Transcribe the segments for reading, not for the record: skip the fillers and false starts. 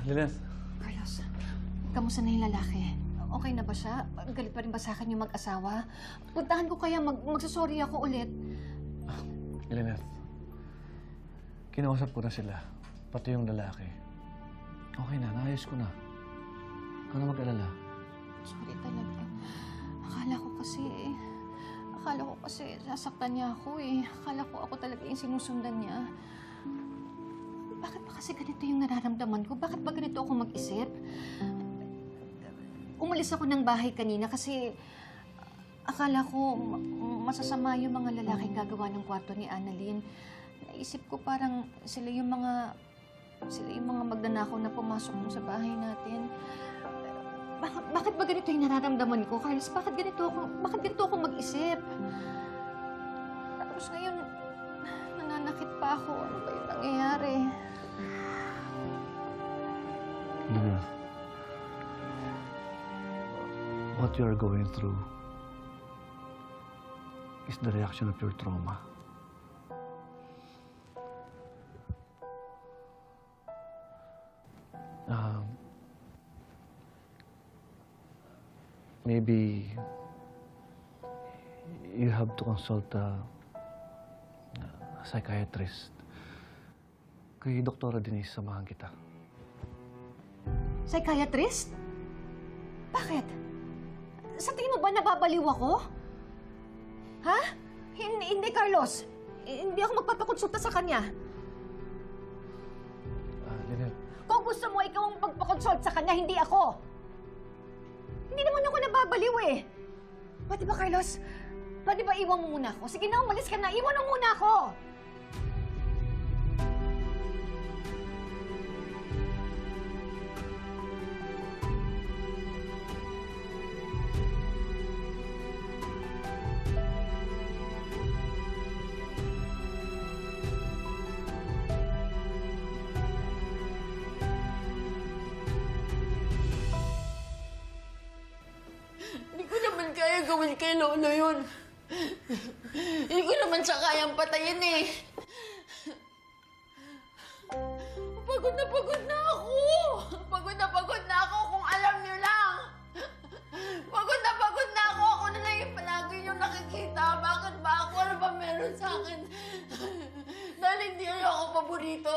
Lilith. Carlos, kamusta na yung lalaki? Okay na ba siya? Galit pa rin ba sa akin yung mag-asawa? Puntahan ko kaya magsasorry ako ulit. Lilith, kinausap ko na sila. Pati yung lalaki. Okay na, naayos ko na. Huwag ka na mag-alala. Sorry talaga. Akala ko kasi sasaktan niya ako eh. Akala ko ako talaga yung sinusundan niya. Bakit ba kasi ganito yung nararamdaman ko? Bakit ba ganito ako mag-isip? Umalis ako ng bahay kanina kasi akala ko masasama yung mga lalaking gagawa ng kwarto ni Annalyn. Naisip ko parang sila yung mga magnanakaw na pumasok sa bahay natin. Bakit ba ganito yung nararamdaman ko, Carlos? Bakit ganito ako mag-isip? Tapos ngayon, nananakit pa ako. Ano ba yung nangyayari? Lilith, what you are going through is the reaction of your trauma. Maybe you have to consult a psychiatrist. Kay Doktora Denise, samahan kita. Psychiatrist? Bakit? Sa tingin mo ba nababaliw ako? Ha? Hindi, Carlos. Hindi ako magpapakonsulta sa kanya. Lynette. Kung gusto mo, ikaw ang magpakonsult sa kanya, hindi ako. Hindi naman ako nababaliw eh. Pwede ba, Carlos? Pwede ba iwan mo muna ako? Sige na, umalis ka na. Iwan mo muna ako! Kaya gawin kay Lolo yun. Hindi ko naman siya kayang patayin eh. Pagod na ako. Pagod na ako kung alam niyo lang. Pagod na ako. Ako na lang yung palagi yung nakikita. Bakit ba ako? Ano ba meron sa akin? Dahil hindi ako paborito.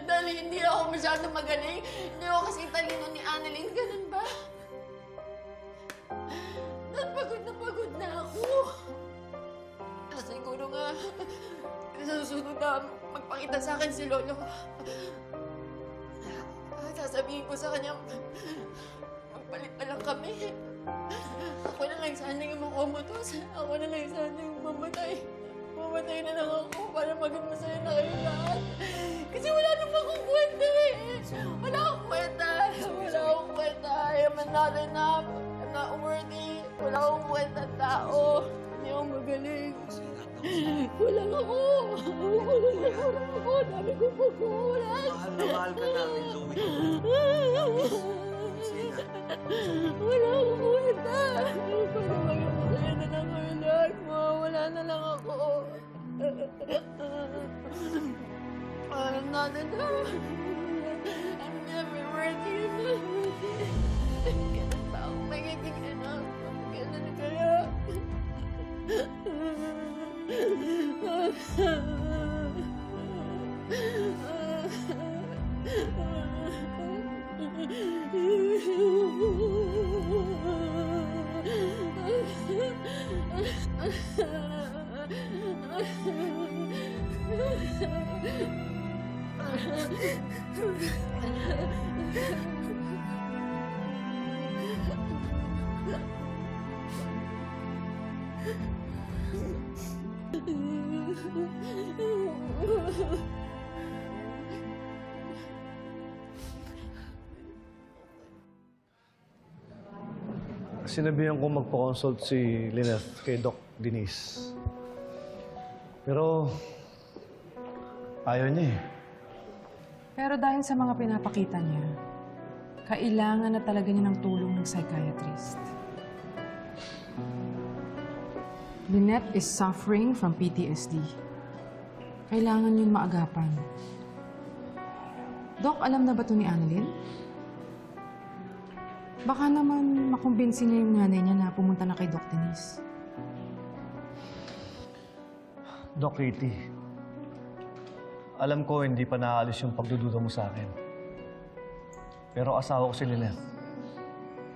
Dahil hindi ako masyadong magaling. Hindi ako kasi talino ni Annalyn. Ganun ba? Pagod na ako. Siguro nga, sa susunod na magpakita sa akin si Lolo. Sasabihin ko sa kanya, magpalit na lang kami. Ako na lang sana yung makomotos. Ako na lang sana yung mamatay. Mamatay na lang ako para maging masaya na kayo lahat. Kasi wala naman akong kwenta eh. Wala akong kwenta. I'm not enough. I'm not worthy. Wala akong kwenta tao. Hindi ako magaling. Kulang ako. Kulang ako. Dami ko pagkulang. Mahal na mahal ka namin, Louie. Wala akong kwenta. Para maging masaya na lang kayo lahat mo. Wala na lang ako. I'm not enough. I'm never worthy. Ganun ba ako magiging enough? Ganun kaya? Sinabihan ko magpa-consult si Lynette kay Doc Denise. Pero ayaw niya eh. Pero dahil sa mga pinapakita niya, kailangan na talaga niya ng tulong ng psychiatrist. Lynette is suffering from PTSD. Kailangan yun maagapan. Doc, alam na ba ito ni Annalyn? Baka naman makumbinsi niya yung nanay niya na pumunta na kay Doc Denise. Doc Katie, alam ko hindi pa naaalis yung pagdududa mo sa akin. Pero asawa ko si Lynette.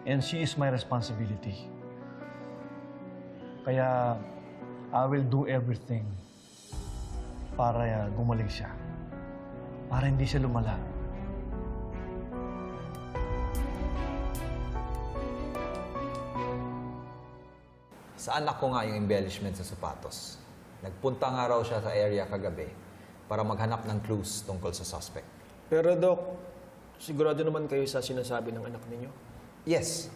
And she is my responsibility. Kaya, I will do everything para gumaling siya. Para hindi siya lumala. Sa anak ko nga yung embellishment sa sapatos. Nagpunta nga raw siya sa area kagabi para maghanap ng clues tungkol sa suspect. Pero Doc, sigurado naman kayo sa sinasabi ng anak ninyo? Yes.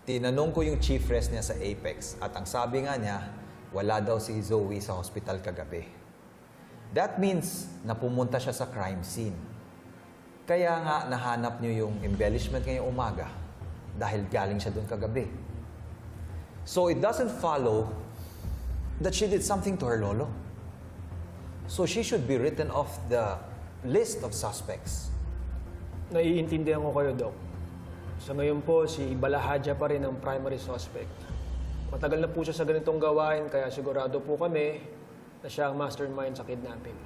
Tinanong ko yung chief res niya sa Apex at ang sabi nga niya, wala daw si Zoe sa hospital kagabi. That means na pumunta siya sa crime scene. Kaya nga nahanap niyo yung embellishment ngayong umaga dahil galing siya doon kagabi. So it doesn't follow that she did something to her lolo. So she should be written off the list of suspects. Naiintindihan ko kayo, Doc. Sa ngayon po, si Balahadja pa rin ang primary suspect. Matagal na po siya sa ganitong gawain, kaya sigurado po kami na siya ang mastermind sa kidnapping.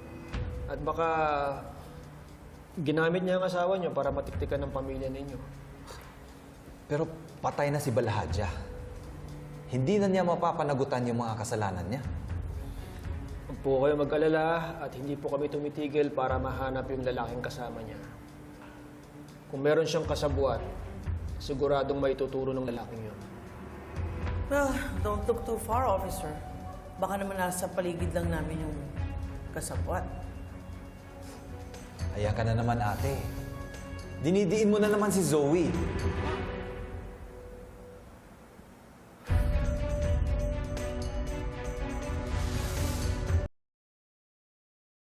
At baka ginamit niya ang asawa niyo para matiktikan ng pamilya ninyo. Pero patay na si Balahadja. Hindi na niya mapapanagutan yung mga kasalanan niya. Huwag po kayo mag-alala at hindi po kami tumitigil para mahanap yung lalaking kasama niya. Kung meron siyang kasabuat, siguradong may tuturo ng lalaking yun. Well, don't look too far, officer. Baka naman nasa paligid lang namin yung kasabwat. Ayan ka na naman, ate. Dinidiin mo na naman si Zoe.